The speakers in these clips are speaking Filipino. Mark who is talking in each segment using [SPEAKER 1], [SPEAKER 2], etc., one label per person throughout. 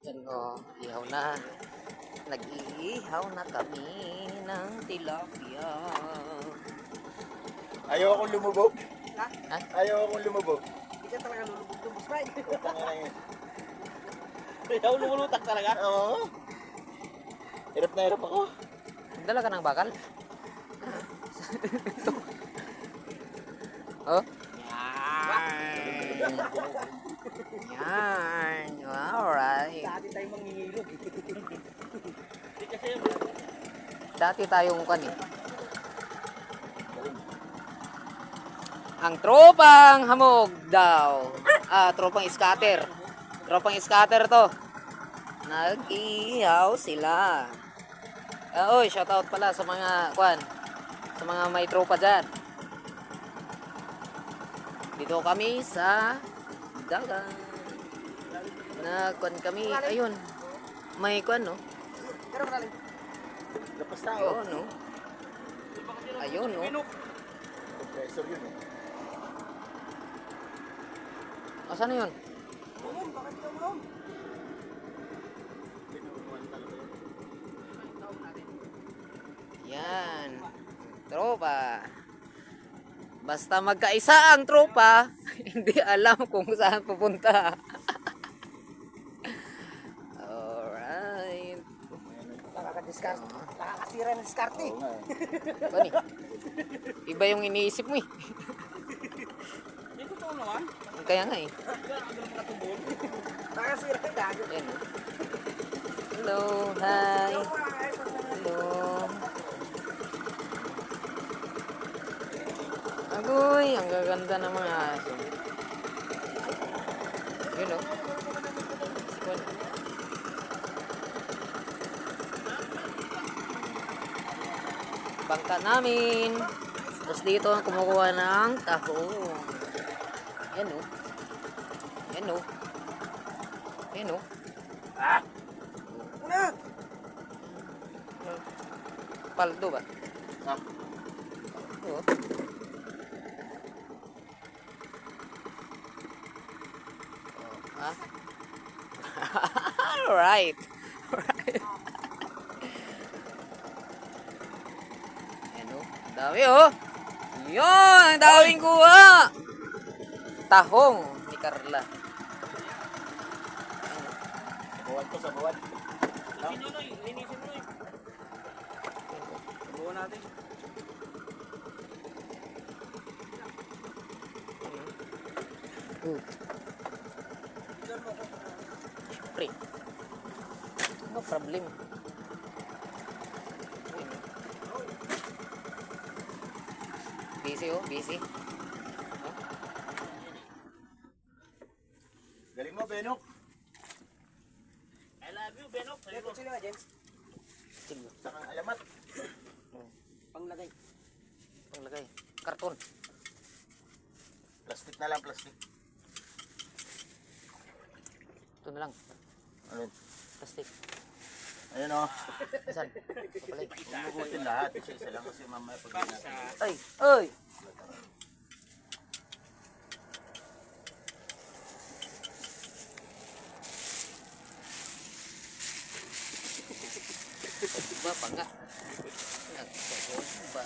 [SPEAKER 1] Yan o, ihaw na. Nag-iihaw na kami ng tilapia.
[SPEAKER 2] Ayaw akong lumubog.
[SPEAKER 1] Ha?
[SPEAKER 2] Ayaw akong lumubog.
[SPEAKER 3] Hindi ka talaga lulubog-lubog, Sprite.
[SPEAKER 2] Tanga na yun.
[SPEAKER 3] Ikaw lumulutak talaga?
[SPEAKER 2] Oo. Hirap na hirap ako.
[SPEAKER 1] Dala ka ng bakal? Oh? Yan. Yan. Alright.
[SPEAKER 3] Dati tayo mangingilog.
[SPEAKER 1] Dati tayong kan eh. Ang tropang hamog daw. Tropang scatter. Tropang scatter to. Nag-ihaw sila. Oy, shoutout pala sa mga kwan. Sa mga may tropa dyan. Dito kami sa dagat. Nagkwan kami. Ayun. May kwan no.
[SPEAKER 3] Pero malalim.
[SPEAKER 2] Lapas tao.
[SPEAKER 1] Ayun no. Ayun no.
[SPEAKER 2] Compressor yun eh.
[SPEAKER 1] Asan na yun?
[SPEAKER 3] Bumom, bakit ka bumom?
[SPEAKER 1] Yan. Tropa. Basta magkaisa ang tropa, hindi alam kung saan pupunta. Alright.
[SPEAKER 3] Nakakasira ng diskarte.
[SPEAKER 2] Oo nga eh.
[SPEAKER 1] Bani, iba yung iniisip mo eh.
[SPEAKER 3] Hindi totoo naman.
[SPEAKER 1] Kaya nga eh.
[SPEAKER 3] Nakakasira ng dagat.
[SPEAKER 1] Yan. Hello, hi. Hello. Agoy, ang gaganda ng mga aso. Yun o. Sikon. Bangka namin. Tapos dito ang kumukuha ng tahong. Yan o. Yan o. Yan o.
[SPEAKER 3] Una!
[SPEAKER 1] Paldo ba?
[SPEAKER 2] Ah.
[SPEAKER 1] Oo. Ah. Alright. Alright. Ano? Dami oh. Yun, ang daming kuha. Tahong ni Carla.
[SPEAKER 2] Buwan ko sa buwan.
[SPEAKER 3] Linisin mo, buwan natin.
[SPEAKER 1] Pre. No problem. Busy oh, busy.
[SPEAKER 2] Galing mo, Benok.
[SPEAKER 3] I love you, Benok. Ito sila nga, James.
[SPEAKER 1] Sige,
[SPEAKER 2] Saka alamat.
[SPEAKER 3] Panglagay.
[SPEAKER 1] panglagay. Karton.
[SPEAKER 2] Plastic na lang, plastic.
[SPEAKER 1] Ito na lang.
[SPEAKER 2] Ayun.
[SPEAKER 1] Plastic.
[SPEAKER 2] Ayun o.
[SPEAKER 1] Saan? Kapalay.
[SPEAKER 2] Umugutin lahat. Isa-isa lang kasi mamaya pag natin.
[SPEAKER 1] Ay! Ay! Ba pa nga? Ba?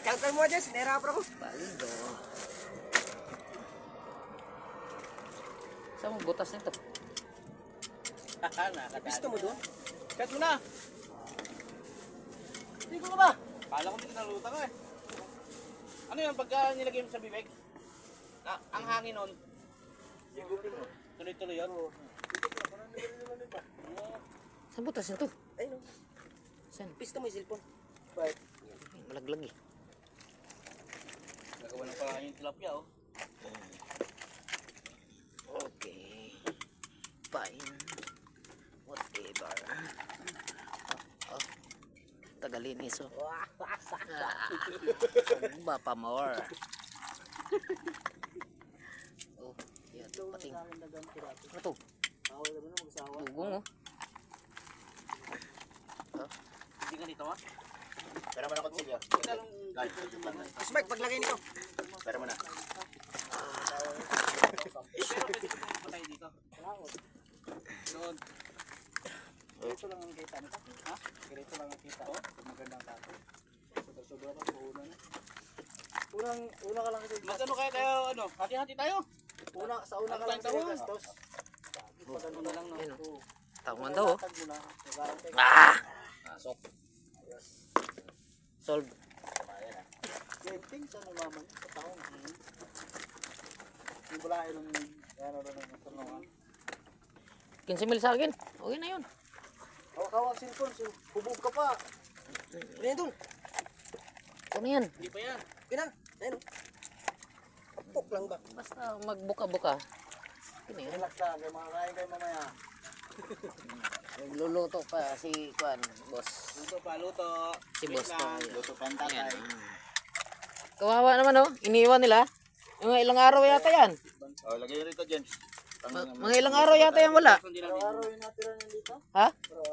[SPEAKER 3] Counter mo, James. Nahirapan ako.
[SPEAKER 1] Balido. Saan mo butas nito?
[SPEAKER 3] Gusto mo doon?
[SPEAKER 4] Cut mo na!
[SPEAKER 3] Hindi ko ba?
[SPEAKER 4] Kala ko hindi naluta ka eh. Ano yun, pagka nilagay mo sa bibig? Ang hangin nun, tuloy-tuloy yun.
[SPEAKER 1] Saan butas nito?
[SPEAKER 3] Ayun,
[SPEAKER 1] Saan?
[SPEAKER 3] pisto mo yung cellphone.
[SPEAKER 1] Ay, malaglag eh.
[SPEAKER 4] Nagawa ng parang yung tilapia oh.
[SPEAKER 1] Okay. Fine. Whatever. Oh. Tagalinis oh. Ba pa more. Oh, yan. Pating. Ano to? Dugong oh.
[SPEAKER 4] Hindi ka dito ah.
[SPEAKER 2] Pera mo na kutsilyo. Guys,
[SPEAKER 3] Smart, paglagay nito.
[SPEAKER 2] pera mo na.
[SPEAKER 4] Pero pwede ko patay dito. Doon.
[SPEAKER 3] Ganito lang ang kita nito. Ha? Ganito lang ang kita. Kung magandang tato. Sobra-sobra na, puhunan na. Una ka lang kasi.
[SPEAKER 4] Magkano kaya tayo, ano, hati-hati tayo.
[SPEAKER 3] Sa una ka lang
[SPEAKER 4] Ano tayo?
[SPEAKER 3] kasi gastos. Pagano na lang, no?
[SPEAKER 1] Ayun,
[SPEAKER 3] Oo.
[SPEAKER 1] Takuman daw, oh.
[SPEAKER 3] Latag mo na. Nag-aantay ka.
[SPEAKER 1] Ah!
[SPEAKER 4] Pasok.
[SPEAKER 1] Solve.
[SPEAKER 3] Genting sa numaman sa taong. Yung bala yung ano na ng tanongan.
[SPEAKER 1] 15 mil sa akin. Okay na yun.
[SPEAKER 3] Hawak-hawak cellphone, hubog ka pa. Ano yan dun?
[SPEAKER 1] Ano yan?
[SPEAKER 4] Hindi pa yan.
[SPEAKER 3] Kina, ayun. Apok lang ba?
[SPEAKER 1] Basta magbuka-buka. Ano yan?
[SPEAKER 3] Relax lang, kaya makakain kayo mamaya.
[SPEAKER 1] Nagluluto pa si Kwan, boss.
[SPEAKER 4] Luto pa, luto.
[SPEAKER 1] Si
[SPEAKER 4] Wait
[SPEAKER 1] boss
[SPEAKER 4] lang.
[SPEAKER 1] to.
[SPEAKER 2] Luto pa ang tatay.
[SPEAKER 1] Ayan. Kawawa naman, oh. Iniwan nila. Mga ilang araw yata yan.
[SPEAKER 2] Oh, lagay rito, James.
[SPEAKER 1] Mga ilang araw yata yan wala.
[SPEAKER 4] Hindi natin.
[SPEAKER 3] Araw yung natira niyan dito.
[SPEAKER 1] Ha?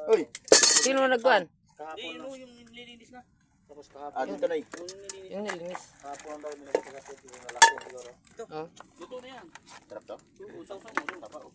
[SPEAKER 2] Uy!
[SPEAKER 1] Sino nagkuhan?
[SPEAKER 4] Hindi,
[SPEAKER 3] Kahapon na.
[SPEAKER 4] yung nililinis na.
[SPEAKER 3] Tapos kahapon.
[SPEAKER 2] Ah, dito na eh.
[SPEAKER 4] Yung nililinis.
[SPEAKER 1] Yung nilinis.
[SPEAKER 3] Kahapon daw nila kasi hindi na lang siguro.
[SPEAKER 1] Oh.
[SPEAKER 4] Luto na yan.
[SPEAKER 2] Sarap to?
[SPEAKER 4] Oo, sausaw mo.
[SPEAKER 2] Tapa oh.